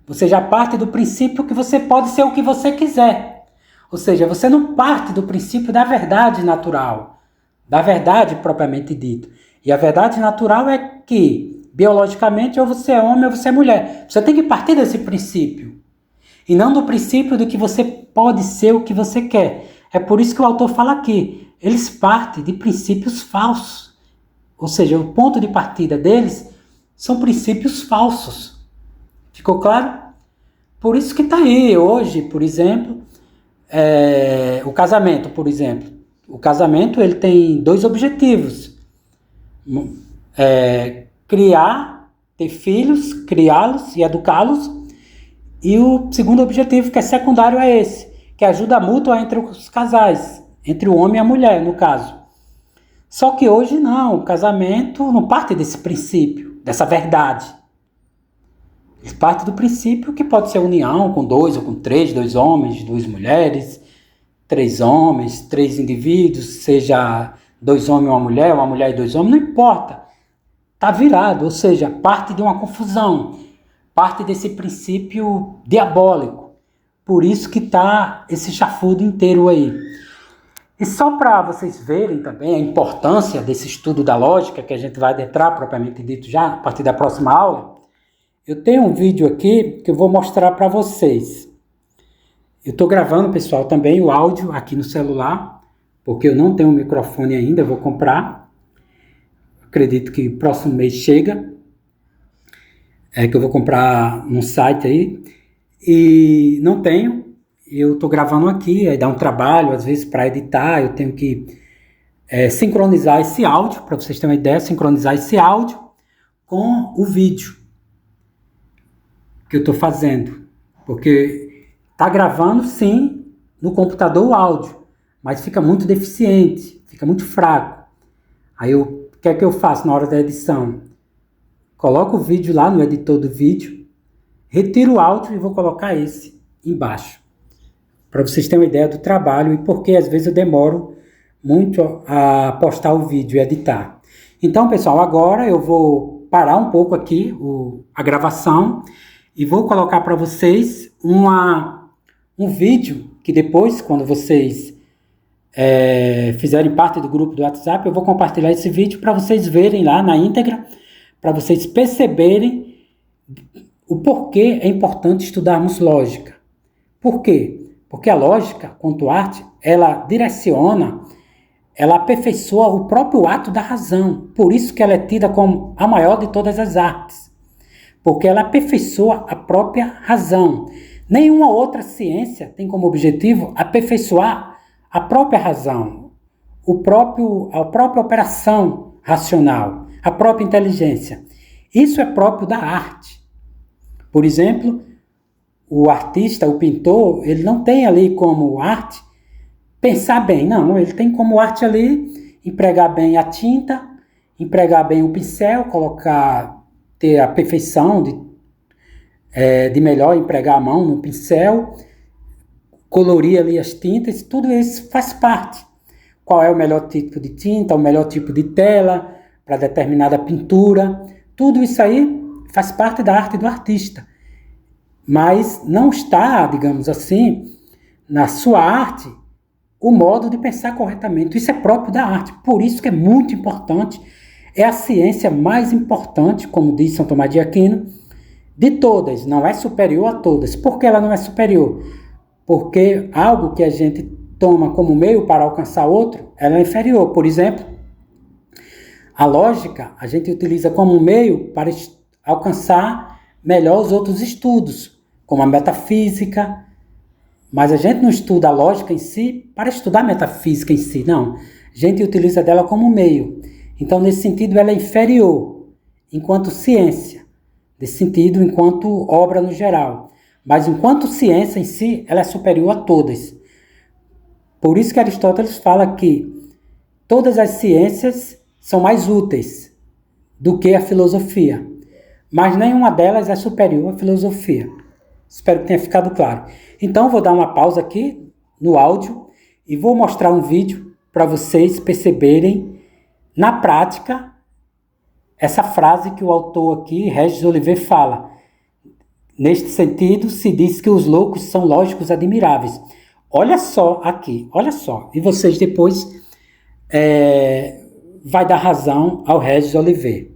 Você já parte do princípio que você pode ser o que você quiser. Ou seja, você não parte do princípio da verdade natural, da verdade propriamente dita. E a verdade natural é que, biologicamente, ou você é homem ou você é mulher. Você tem que partir desse princípio. e não do princípio de que você pode ser o que você quer. É por isso que o autor fala aqui, eles partem de princípios falsos. Ou seja, o ponto de partida deles são princípios falsos. Ficou claro? Por isso que está aí hoje, por exemplo, o casamento, por exemplo. O casamento ele tem 2 objetivos. Criar, ter filhos, criá-los e educá-los. E o segundo objetivo, que é secundário, é esse, que é ajuda mútua entre os casais, entre o homem e a mulher, no caso. Só que hoje não, o casamento não parte desse princípio, dessa verdade. Ele parte do princípio que pode ser união com 2 ou com 3, 2 homens, 2 mulheres, 3 homens, 3 indivíduos, seja 2 homens e uma mulher e 2 homens, não importa. Está virado, ou seja, parte de uma confusão, parte desse princípio diabólico. Por isso que está esse chafudo inteiro aí. E só para vocês verem também a importância desse estudo da lógica, que a gente vai adentrar propriamente dito já, a partir da próxima aula, eu tenho um vídeo aqui que eu vou mostrar para vocês. Eu estou gravando, pessoal, também o áudio aqui no celular, porque eu não tenho um microfone ainda, eu vou comprar. Acredito que próximo mês chega. Que eu vou comprar num site aí. E não tenho. Eu estou gravando aqui, aí dá um trabalho, às vezes, para editar. Eu tenho que sincronizar esse áudio, para vocês terem uma ideia, sincronizar esse áudio com o vídeo que eu estou fazendo. Porque está gravando, sim, no computador o áudio, mas fica muito deficiente, fica muito fraco. Aí o que é que eu faço na hora da edição? Coloco o vídeo lá no editor do vídeo, retiro o áudio e vou colocar esse embaixo. Para vocês terem uma ideia do trabalho e porque às vezes eu demoro muito a postar o vídeo e editar. Então, pessoal, agora eu vou parar um pouco aqui a gravação e vou colocar para vocês um vídeo que depois, quando vocês fizerem parte do grupo do WhatsApp, eu vou compartilhar esse vídeo para vocês verem lá na íntegra, para vocês perceberem o porquê é importante estudarmos lógica. Por quê? Porque a lógica, quanto arte, ela direciona, ela aperfeiçoa o próprio ato da razão. Por isso que ela é tida como a maior de todas as artes. Porque ela aperfeiçoa a própria razão. Nenhuma outra ciência tem como objetivo aperfeiçoar a própria razão, a própria operação racional, a própria inteligência. Isso é próprio da arte. Por exemplo, o artista, o pintor, ele não tem ali como arte pensar bem, não. Ele tem como arte ali empregar bem a tinta, empregar bem o pincel, ter a perfeição de melhor empregar a mão no pincel, colorir ali as tintas, tudo isso faz parte. Qual é o melhor tipo de tinta, o melhor tipo de tela para determinada pintura, tudo isso aí faz parte da arte do artista. Mas não está, digamos assim, na sua arte, o modo de pensar corretamente. Isso é próprio da arte. Por isso que é muito importante, é a ciência mais importante, como diz São Tomás de Aquino, de todas. Não é superior a todas. Por que ela não é superior? Porque algo que a gente toma como meio para alcançar outro, ela é inferior. Por exemplo, a lógica a gente utiliza como meio para alcançar melhor os outros estudos, como a metafísica, mas a gente não estuda a lógica em si para estudar a metafísica em si, não. A gente utiliza dela como meio. Então, nesse sentido, ela é inferior, enquanto ciência. Nesse sentido, enquanto obra no geral. Mas, enquanto ciência em si, ela é superior a todas. Por isso que Aristóteles fala que todas as ciências são mais úteis do que a filosofia. Mas nenhuma delas é superior à filosofia. Espero que tenha ficado claro. Então, vou dar uma pausa aqui no áudio e vou mostrar um vídeo para vocês perceberem, na prática, essa frase que o autor aqui, Regis Oliveira, fala. Neste sentido, se diz que os loucos são lógicos admiráveis. Olha só aqui, olha só. E vocês depois vai dar razão ao Regis Oliveira.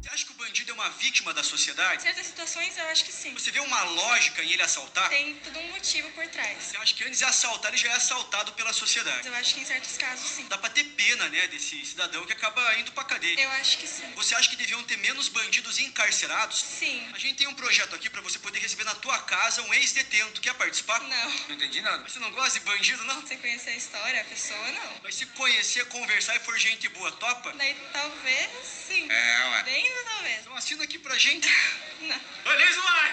Você acha que o bandido é uma vítima da sociedade? Em certas situações, eu acho que sim. Você vê uma lógica em ele assaltar? Tem tudo um motivo por trás. Eu acho que antes de assaltar, ele já é assaltado pela sociedade. Mas eu acho que em certos casos, sim. Dá pra ter pena, né, desse cidadão que acaba indo pra cadeia. Eu acho que sim. Você acha que deviam ter menos bandidos encarcerados? Sim. A gente tem um projeto aqui pra você poder receber na tua casa um ex-detento. Quer participar? Não. Não entendi nada. Mas você não gosta de bandido, não? Você conhecer a história, a pessoa, não. Mas se conhecer, conversar e for gente boa, topa? Daí talvez, sim. Ué. Bem, talvez. Então assina aqui pra gente. Não. Beleza, vai!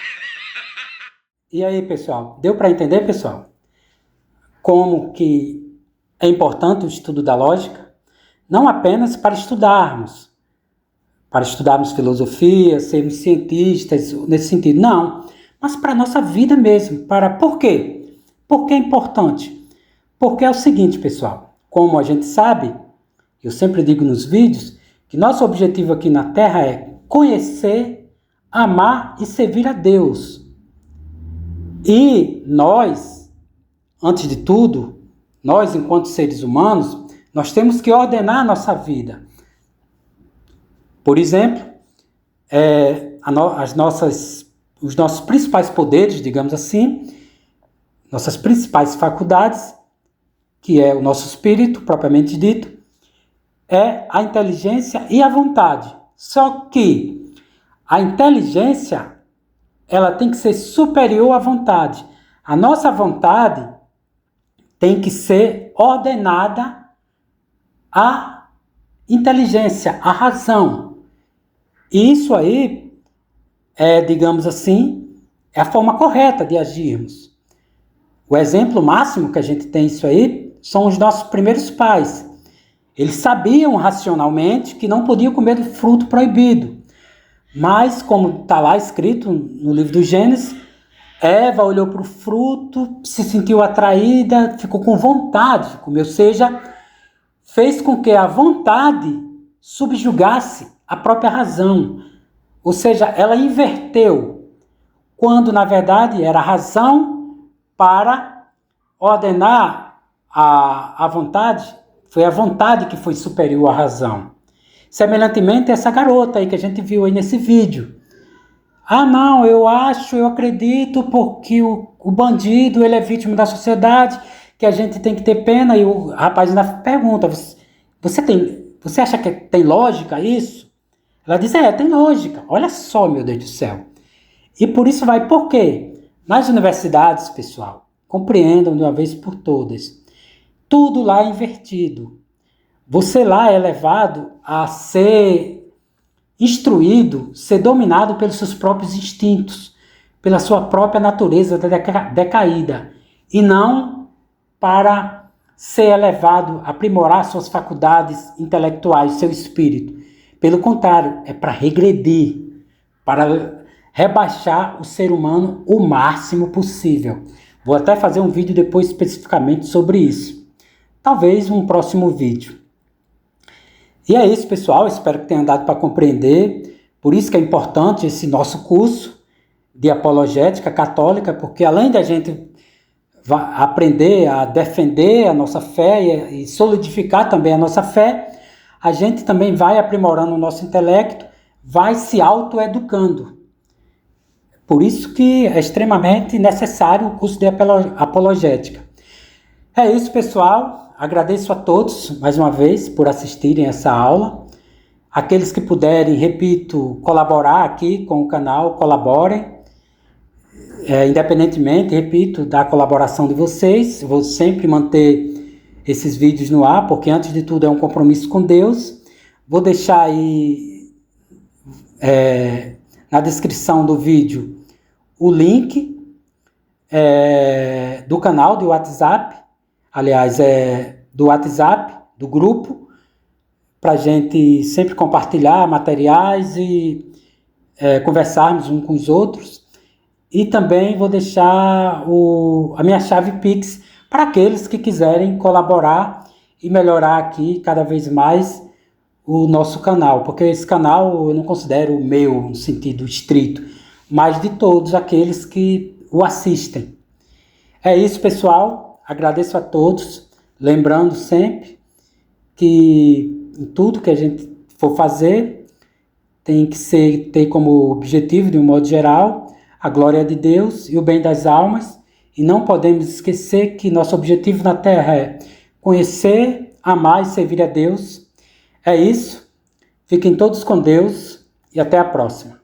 E aí, pessoal? Deu para entender, pessoal? Como que é importante o estudo da lógica? Não apenas para estudarmos filosofia, sermos cientistas nesse sentido, não. Mas para a nossa vida mesmo. Por quê? Por que é importante? Porque é o seguinte, pessoal. Como a gente sabe, eu sempre digo nos vídeos, que nosso objetivo aqui na Terra é conhecer, amar e servir a Deus. E nós, antes de tudo, nós enquanto seres humanos, nós temos que ordenar a nossa vida. Por exemplo, os nossos principais poderes, digamos assim, nossas principais faculdades, que é o nosso espírito, propriamente dito, é a inteligência e a vontade. Só que a inteligência, ela tem que ser superior à vontade. A nossa vontade tem que ser ordenada à inteligência, à razão. E isso aí digamos assim, é a forma correta de agirmos. O exemplo máximo que a gente tem isso aí são os nossos primeiros pais. Eles sabiam racionalmente que não podiam comer do fruto proibido. Mas, como está lá escrito no livro do Gênesis, Eva olhou para o fruto, se sentiu atraída, ficou com vontade de comer. Ou seja, fez com que a vontade subjugasse a própria razão. Ou seja, ela inverteu, quando na verdade era a razão para ordenar a vontade. Foi a vontade que foi superior à razão. Semelhantemente, essa garota aí que a gente viu aí nesse vídeo. Ah, não, eu acredito porque o bandido, ele é vítima da sociedade, que a gente tem que ter pena. E o rapaz ainda pergunta, você acha que tem lógica isso? Ela diz, tem lógica. Olha só, meu Deus do céu. E por isso vai, por quê? Nas universidades, pessoal, compreendam de uma vez por todas, tudo lá é invertido. Você lá é levado a ser instruído, ser dominado pelos seus próprios instintos, pela sua própria natureza decaída, e não para ser elevado, aprimorar suas faculdades intelectuais, seu espírito. Pelo contrário, é para regredir, para rebaixar o ser humano o máximo possível. Vou até fazer um vídeo depois especificamente sobre isso. Talvez um próximo vídeo. E é isso, pessoal. Espero que tenha dado para compreender. Por isso que é importante esse nosso curso de apologética católica, porque além da gente aprender a defender a nossa fé e solidificar também a nossa fé, a gente também vai aprimorando o nosso intelecto, vai se autoeducando. Por isso que é extremamente necessário o curso de apologética. É isso, pessoal. Agradeço a todos, mais uma vez, por assistirem essa aula. Aqueles que puderem, repito, colaborar aqui com o canal, colaborem. Independentemente, repito, da colaboração de vocês. Eu vou sempre manter esses vídeos no ar, porque antes de tudo é um compromisso com Deus. Vou deixar aí na descrição do vídeo o link do canal do WhatsApp, aliás, do WhatsApp, do grupo, para a gente sempre compartilhar materiais e conversarmos uns com os outros. E também vou deixar a minha chave Pix para aqueles que quiserem colaborar e melhorar aqui cada vez mais o nosso canal, porque esse canal eu não considero o meu no sentido estrito, mas de todos aqueles que o assistem. É isso, pessoal. Agradeço a todos. Lembrando sempre que em tudo que a gente for fazer tem que ter como objetivo, de um modo geral, a glória de Deus e o bem das almas, e não podemos esquecer que nosso objetivo na Terra é conhecer, amar e servir a Deus. É isso. Fiquem todos com Deus e até a próxima.